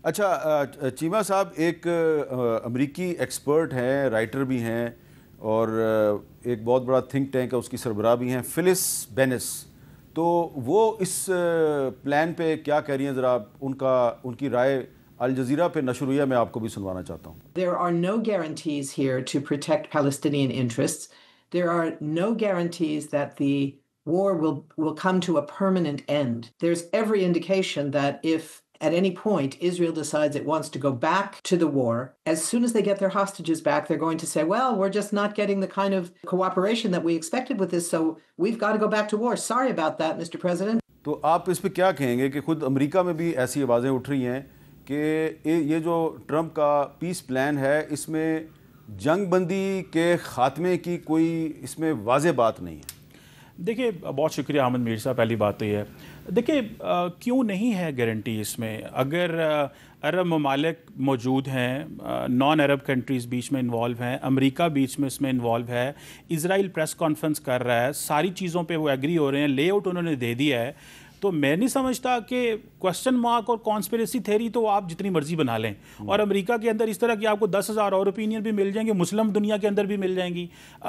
اچھا چیمہ صاحب ایک امریکی ایکسپرٹ ہیں، رائٹر بھی ہیں اور ایک بہت بڑا تھنک ٹینک ہے اس کی سربراہ بھی ہیں، فلس بینس، تو وہ اس پلان پہ کیا کہہ رہی ہیں؟ ذرا ان کی رائے الجزیرہ پہ نشر ہوئی ہے، میں آپ کو بھی سنوانا چاہتا ہوں. There are no guarantees here to protect Palestinian interests. There are no guarantees that the war will come to a permanent end. There's every indication that if at any point Israel decides it wants to go back to the war, as soon as they get their hostages back, they're going to say, well, we're just not getting the kind of cooperation that we expected with this, so we've got to go back to war. Sorry about that, Mr. President. تو آپ اس پہ کیا کہیں گے کہ خود امریکہ میں بھی ایسی آوازیں اٹھ رہی ہیں کہ یہ جو ٹرمپ کا پیس پلان ہے اس میں جنگ بندی کے خاتمے کی کوئی اس میں واضح بات نہیں ہے؟ دیکھیے بہت شکریہ احمد میر صاحب. پہلی بات تو یہ ہے، دیکھیے کیوں نہیں ہے گارنٹی اس میں؟ اگر عرب ممالک موجود ہیں، نان عرب کنٹریز بیچ میں انوالو ہیں، امریکہ بیچ میں اس میں انوالو ہے، اسرائیل پریس کانفرنس کر رہا ہے، ساری چیزوں پہ وہ ایگری ہو رہے ہیں، لے آؤٹ انہوں نے دے دیا ہے، تو میں نہیں سمجھتا کہ کوشچن مارک اور کانسپریسی تھیری تو آپ جتنی مرضی بنا لیں، اور امریکہ کے اندر اس طرح کی آپ کو 10,000 اور اوپینین بھی مل جائیں گے، مسلم دنیا کے اندر بھی مل جائیں گی.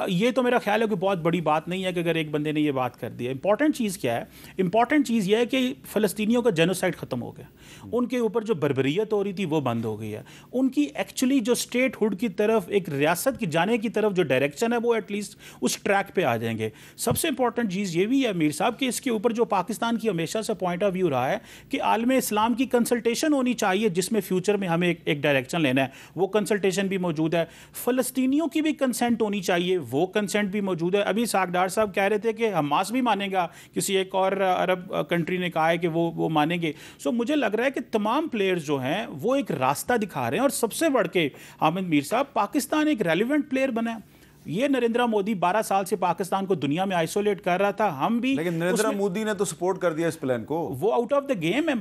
یہ تو میرا خیال ہے کہ بہت بڑی بات نہیں ہے کہ اگر ایک بندے نے یہ بات کر دی ہے. امپورٹنٹ چیز کیا ہے؟ امپورٹنٹ چیز یہ ہے کہ فلسطینیوں کا جینوسائڈ ختم ہو گیا، ان کے اوپر جو بربریت ہو رہی تھی وہ بند ہو گئی ہے، ان کی ایکچولی جو اسٹیٹ ہوڈ کی طرف ایک ریاست کی جانے کی طرف جو ڈائریکشن ہے وہ ایٹ لیسٹ اس ٹریک پہ آ جائیں گے. سب سے امپورٹنٹ چیز یہ بھی ہے میر صاحب کہ اس کے اوپر جو پاکستان کی ہمیشہ سے پوائنٹ آف ویو رہا ہے کہ عالم اسلام کی کنسلٹیشن ہونی چاہیے جس میں فیوچر میں ہمیں ایک ڈائریکشن لینا ہے، وہ کنسلٹیشن بھی موجود ہے. فلسطینیوں کی بھی کنسنٹ ہونی چاہیے، وہ کنسنٹ بھی موجود ہے. ابھی ساکھ ڈار صاحب کہہ رہے تھے کہ حماس بھی مانے گا، کسی ایک اور عرب کنٹری نے کہا ہے کہ وہ مانیں گے. سو مجھے لگ رہا ہے کہ تمام پلیئرز جو ہیں وہ ایک راستہ دکھا رہے ہیں، اور سب سے بڑھ کے حامد میر صاحب پاکستان ایک ریلیونٹ پلیئر بنا ہے. یہ نریندرا مودی 12 سال سے پاکستان کو دنیا میں آئسولیٹ کر رہا تھا، ہم بھی، لیکن نریندرا مودی نے تو سپورٹ کر دیا اس پلان کو. وہ آؤٹ آف دا گیم ہے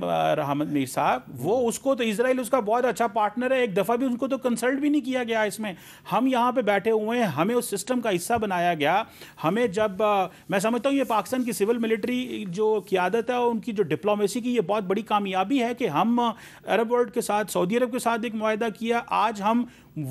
حامد میر صاحب. وہ اس کو تو اسرائیل اس کا بہت اچھا پارٹنر ہے، ایک دفعہ بھی ان کو تو کنسلٹ بھی نہیں کیا گیا اس میں. ہم یہاں پہ بیٹھے ہوئے ہیں، ہمیں اس سسٹم کا حصہ بنایا گیا. ہمیں جب میں سمجھتا ہوں یہ پاکستان کی سول ملٹری جو قیادت ہے اور ان کی جو ڈپلومیسی کی یہ بہت بڑی کامیابی ہے کہ ہم عرب ورلڈ کے ساتھ، سعودی عرب کے ساتھ ایک معاہدہ کیا. آج ہم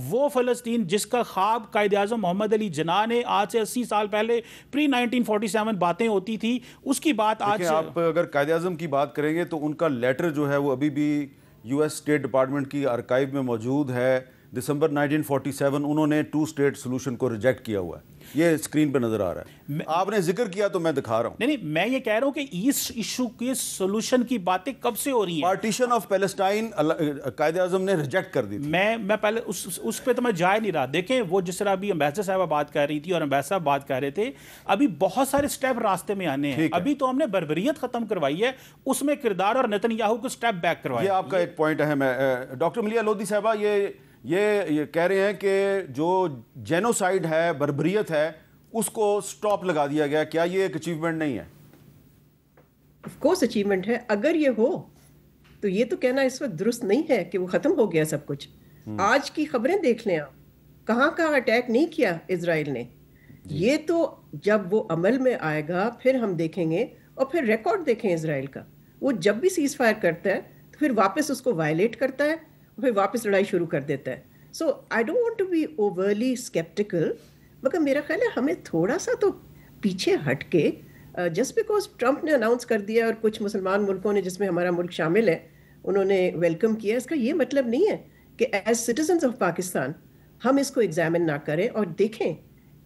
وہ فلسطین جس کا خواب قائد اعظم محمد علی جناح نے آج سے 80 سال پہلے پری 1947 باتیں ہوتی تھی، اس کی بات آج آپ اگر قائد اعظم کی بات کریں گے تو ان کا لیٹر جو ہے وہ ابھی بھی یو ایس اسٹیٹ ڈپارٹمنٹ کی آرکائیو میں موجود ہے. دسمبر 1947 انہوں نے 2 اسٹیٹ سولوشن کو ریجیکٹ کیا ہوا ہے. یہ اسکرین پہ نظر آ رہا ہے، آپ نے ذکر کیا تو میں دکھا رہا ہوں. نہیں میں یہ کہہ رہا ہوں کہ اس ایشو کے سولوشن کی باتیں کب سے ہو رہی ہیں؟ Partition of Palestine Quaid Azam نے ریجیکٹ کر دی تھی. میں پہلے اس پہ تو میں جا نہیں رہا. دیکھیں وہ جس طرح ابھی امبیسڈر صاحبہ بات کر رہی تھی اور امبیسڈر صاحب بات کر رہے تھے، ابھی بہت سارے سٹیپ راستے میں آنے ہیں. ابھی تو ہم نے بربریت ختم کروائی ہے، اس میں کردار اور نتن یاہو کو سٹیپ بیک کروایا. یہ آپ کا ایک پوائنٹ اہم ہے. ڈاکٹر ملیحہ لودھی صاحبہ یہ کہہ رہے ہیں کہ جو جینوسائیڈ ہے، بربریت ہے، اس کو سٹاپ لگا دیا گیا. کیا یہ ایک اچیومنٹ نہیں ہے؟ آف کورس اچیومنٹ ہے. اگر یہ ہو تو یہ تو کہنا اس وقت درست نہیں ہے کہ وہ ختم ہو گیا سب کچھ. آج کی خبریں دیکھ لیں آپ، کہاں اٹیک نہیں کیا اسرائیل نے. یہ تو جب وہ عمل میں آئے گا پھر ہم دیکھیں گے، اور پھر ریکارڈ دیکھیں اسرائیل کا. وہ جب بھی سیز فائر کرتا ہے تو پھر واپس اس کو وائلیٹ کرتا ہے، پھر واپس لڑائی شروع کر دیتا ہے. So I don't want to be overly skeptical, مگر میرا خیال ہے ہمیں تھوڑا سا تو پیچھے ہٹ کے، جسٹ بیکاز ٹرمپ نے اناؤنس کر دیا اور کچھ مسلمان ملکوں نے جس میں ہمارا ملک شامل ہے انہوں نے ویلکم کیا، اس کا یہ مطلب نہیں ہے کہ ایز سٹیزنز آف پاکستان ہم اس کو ایگزامن نہ کریں اور دیکھیں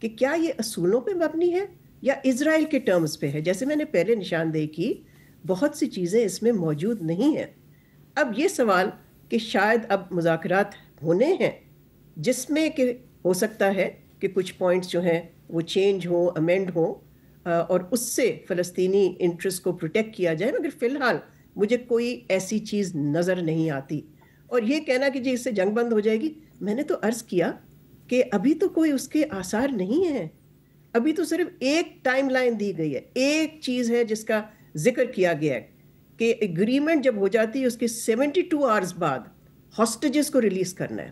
کہ کیا یہ اصولوں پہ مبنی ہے یا اسرائیل کے ٹرمز پہ ہے. جیسے میں نے پہلے نشاندہی کی، بہت سی چیزیں اس میں موجود نہیں ہیں. اب یہ سوال کہ شاید اب مذاکرات ہونے ہیں جس میں کہ ہو سکتا ہے کہ کچھ پوائنٹس جو ہیں وہ چینج ہوں، امینڈ ہوں، اور اس سے فلسطینی انٹرسٹ کو پروٹیکٹ کیا جائے، مگر فی الحال مجھے کوئی ایسی چیز نظر نہیں آتی. اور یہ کہنا کہ جی اس سے جنگ بند ہو جائے گی، میں نے تو عرض کیا کہ ابھی تو کوئی اس کے آثار نہیں ہیں. ابھی تو صرف ایک ٹائم لائن دی گئی ہے، ایک چیز ہے جس کا ذکر کیا گیا ہے کہ ایگریمنٹ جب ہو جاتی ہے اس کے 72 آورز بعد ہاسٹیجز کو ریلیز کرنا ہے.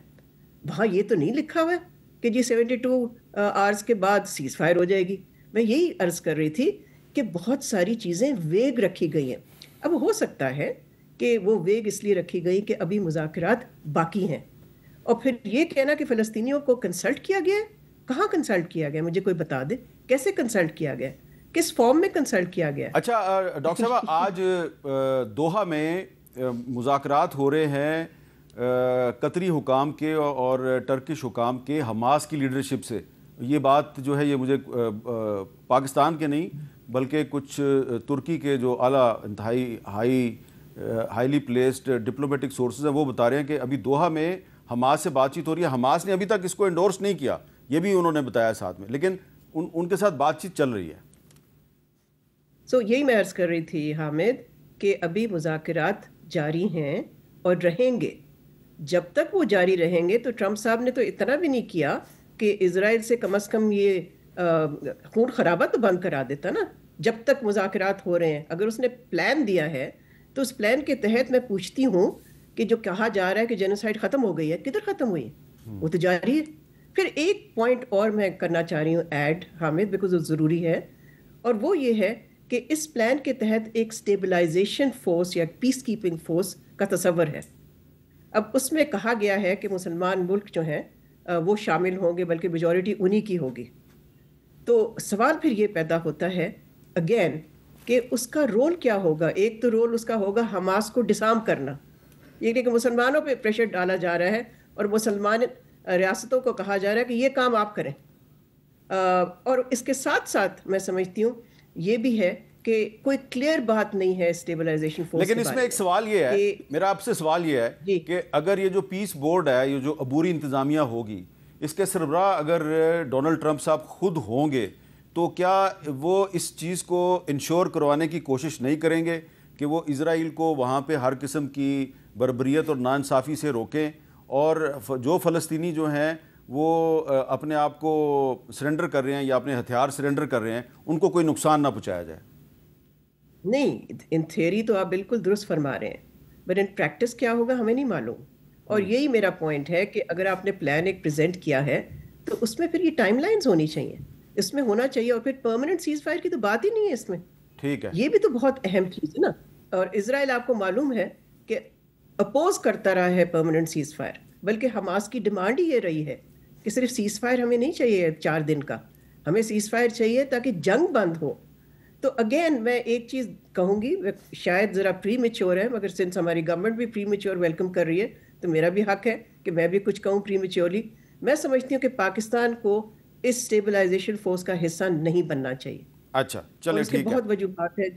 وہاں یہ تو نہیں لکھا ہوا ہے کہ جی 72 آورز کے بعد سیز فائر ہو جائے گی. میں یہی عرض کر رہی تھی کہ بہت ساری چیزیں ویگ رکھی گئی ہیں. اب ہو سکتا ہے کہ وہ ویگ اس لیے رکھی گئی کہ ابھی مذاکرات باقی ہیں. اور پھر یہ کہنا کہ فلسطینیوں کو کنسلٹ کیا گیا ہے، کہاں کنسلٹ کیا گیا؟ مجھے کوئی بتا دے کیسے کنسلٹ کیا گیا، کس فارم میں کنسلٹ کیا گیا؟ اچھا ڈاکٹر صاحبہ، آج دوحہ میں مذاکرات ہو رہے ہیں قطری حکام کے اور ٹرکش حکام کے حماس کی لیڈرشپ سے. یہ بات جو ہے یہ مجھے پاکستان کے نہیں بلکہ کچھ ترکی کے جو اعلیٰ انتہائی ہائیلی پلیسڈ ڈپلومیٹک سورسز ہیں وہ بتا رہے ہیں کہ ابھی دوحہ میں حماس سے بات چیت ہو رہی ہے. حماس نے ابھی تک اس کو انڈورس نہیں کیا، یہ بھی انہوں نے بتایا ساتھ میں، لیکن ان کے ساتھ بات چیت چل رہی ہے. یہی میں عرض کر رہی تھی حامد کہ ابھی مذاکرات جاری ہیں اور رہیں گے. جب تک وہ جاری رہیں گے تو ٹرمپ صاحب نے تو اتنا بھی نہیں کیا کہ اسرائیل سے کم از کم یہ خون خرابہ تو بند کرا دیتا نا جب تک مذاکرات ہو رہے ہیں. اگر اس نے پلان دیا ہے تو اس پلان کے تحت میں پوچھتی ہوں کہ جو کہا جا رہا ہے کہ جینوسائیڈ ختم ہو گئی ہے، کدھر ختم ہوئی ہے؟ وہ تو جاری ہے. پھر ایک پوائنٹ اور میں کرنا چاہ رہی ہوں ایڈ حامد، بیکاز وہ ضروری ہے، اور وہ یہ ہے کہ اس پلان کے تحت ایک اسٹیبلائزیشن فورس یا پیس کیپنگ فورس کا تصور ہے. اب اس میں کہا گیا ہے کہ مسلمان ملک جو ہیں وہ شامل ہوں گے، بلکہ میجورٹی انہی کی ہوگی. تو سوال پھر یہ پیدا ہوتا ہے اگین کہ اس کا رول کیا ہوگا. ایک تو رول اس کا ہوگا حماس کو ڈسارم کرنا، یہ کہ مسلمانوں پہ پریشر ڈالا جا رہا ہے اور مسلمان ریاستوں کو کہا جا رہا ہے کہ یہ کام آپ کریں. اور اس کے ساتھ ساتھ میں سمجھتی ہوں یہ بھی ہے کہ کوئی کلیئر بات نہیں ہے اسٹیبلائزیشن فورس. لیکن اس میں ایک سوال یہ ہے، میرا آپ سے سوال یہ ہے کہ اگر یہ جو پیس بورڈ ہے، یہ جو عبوری انتظامیہ ہوگی، اس کے سربراہ اگر ڈونلڈ ٹرمپ صاحب خود ہوں گے تو کیا وہ اس چیز کو انشور کروانے کی کوشش نہیں کریں گے کہ وہ اسرائیل کو وہاں پہ ہر قسم کی بربریت اور ناانصافی سے روکیں، اور جو فلسطینی جو ہیں وہ اپنے آپ کو سرنڈر کر رہے ہیں یا اپنے ہتھیار سرنڈر کر رہے ہیں ان کو کوئی نقصان نہ پہنچایا جائے؟ نہیں، ان تھیوری تو آپ بالکل درست فرما رہے ہیں، بٹ ان پریکٹس کیا ہوگا ہمیں نہیں معلوم. اور یہی میرا پوائنٹ ہے کہ اگر آپ نے پلان ایک پریزنٹ کیا ہے تو اس میں پھر یہ ٹائم لائنز ہونی چاہیے، اس میں ہونا چاہیے. اور پھر پرماننٹ سیز فائر کی تو بات ہی نہیں ہے اس میں. ٹھیک ہے، یہ بھی تو بہت اہم چیز ہے نا. اور اسرائیل آپ کو معلوم ہے کہ اپوز کرتا رہا ہے پرماننٹ سیز فائر، بلکہ حماس کی ڈیمانڈ ہی یہ رہی ہے کہ صرف سیز فائر ہمیں نہیں چاہیے 4 دن کا، ہمیں سیز فائر چاہیے تاکہ جنگ بند ہو. تو اگین میں ایک چیز کہوں گی، شاید ذرا پری میچور ہے، مگر سنس ہماری گورنمنٹ بھی پری میچور ویلکم کر رہی ہے تو میرا بھی حق ہے کہ میں بھی کچھ کہوں پری میچورلی. میں سمجھتی ہوں کہ پاکستان کو اس اسٹیبلائزیشن فورس کا حصہ نہیں بننا چاہیے. اچھا چلے ٹھیک ہے، بہت وجوہات ہے.